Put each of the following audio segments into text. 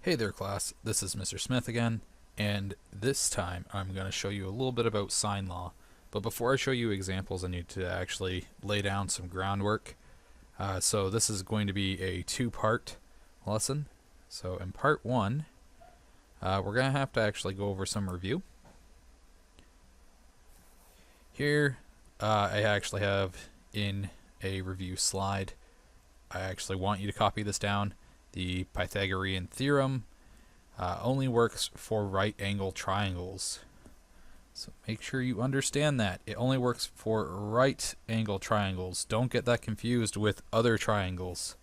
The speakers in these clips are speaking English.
Hey there class, this is Mr. Smith again, and this time I'm going to show you a little bit about sine law. But before I show you examples, I need to actually lay down some groundwork. So this is going to be a two-part lesson. So in part one, we're going to have to actually go over some review. Here, I actually have in a review slide. I actually want you to copy this down. The Pythagorean theorem only works for right angle triangles. So make sure you understand that. It only works for right angle triangles. Don't get that confused with other triangles.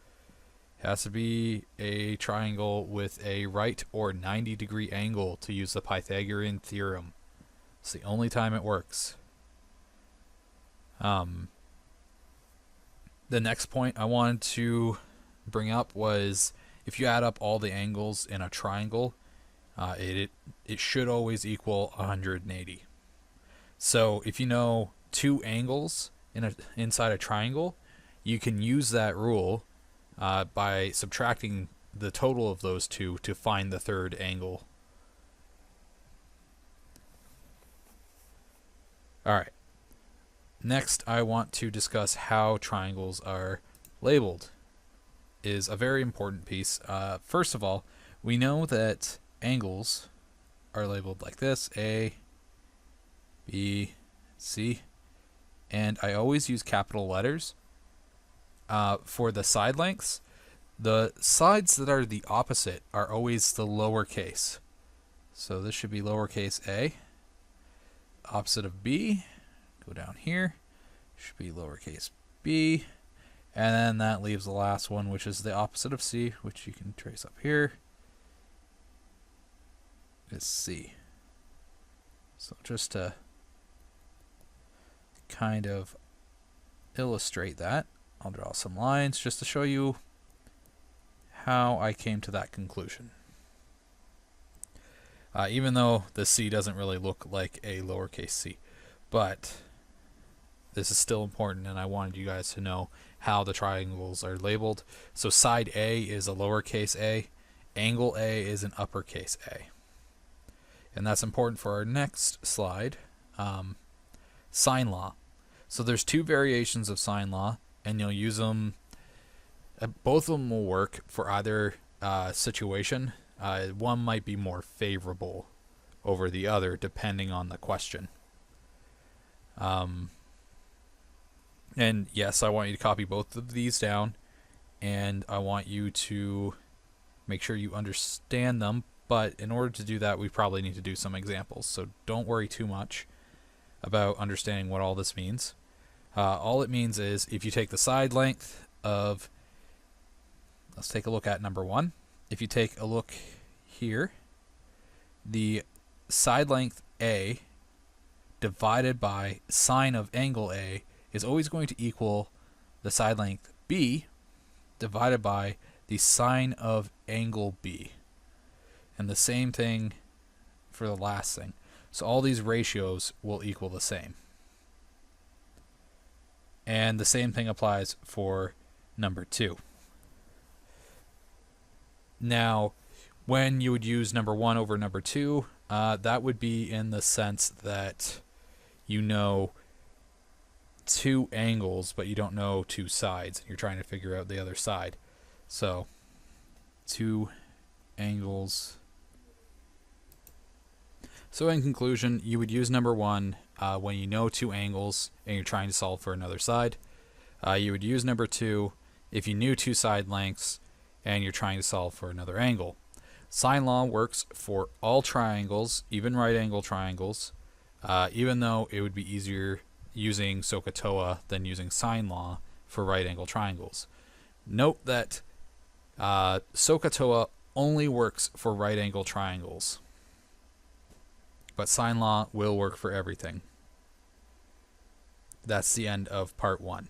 It has to be a triangle with a right or 90-degree angle to use the Pythagorean theorem. It's the only time it works. The next point I wanted to bring up was if you add up all the angles in a triangle, it should always equal 180. So if you know two angles inside a triangle, you can use that rule by subtracting the total of those two to find the third angle. Alright. Next, I want to discuss how triangles are labeled. Is a very important piece. First of all, we know that angles are labeled like this: A, B, C, and I always use capital letters. For the side lengths, the sides that are the opposite are always the lowercase. So this should be lowercase a. Opposite of B, go down here, should be lowercase b. And then that leaves the last one, which is the opposite of C, which you can trace up here, is C. So just to kind of illustrate that, I'll draw some lines just to show you how I came to that conclusion. Even though the C doesn't really look like a lowercase c, but this is still important, and I wanted you guys to know how the triangles are labeled. So side A is a lowercase a, angle A is an uppercase A. And that's important for our next slide, sine law. So there's two variations of sine law, and you'll use them, both of them will work for either situation. One might be more favorable over the other depending on the question. And yes, I want you to copy both of these down, and I want you to make sure you understand them, but in order to do that, we probably need to do some examples, so don't worry too much about understanding what all this means. All it means is if you take the side length of, let's take a look at number one. If you take a look here, the side length A divided by sine of angle A is always going to equal the side length B divided by the sine of angle B. And the same thing for the last thing. So all these ratios will equal the same. And the same thing applies for number two. Now, when you would use number one over number two, that would be in the sense that you know two angles, but you don't know two sides. You're trying to figure out the other side. So, two angles. So in conclusion, you would use number one when you know two angles and you're trying to solve for another side. You would use number two if you knew two side lengths and you're trying to solve for another angle. Sine law works for all triangles, even right angle triangles, even though it would be easier using SOHCAHTOA than using sine law for right angle triangles. Note that SOHCAHTOA only works for right angle triangles, but sine law will work for everything. That's the end of part one.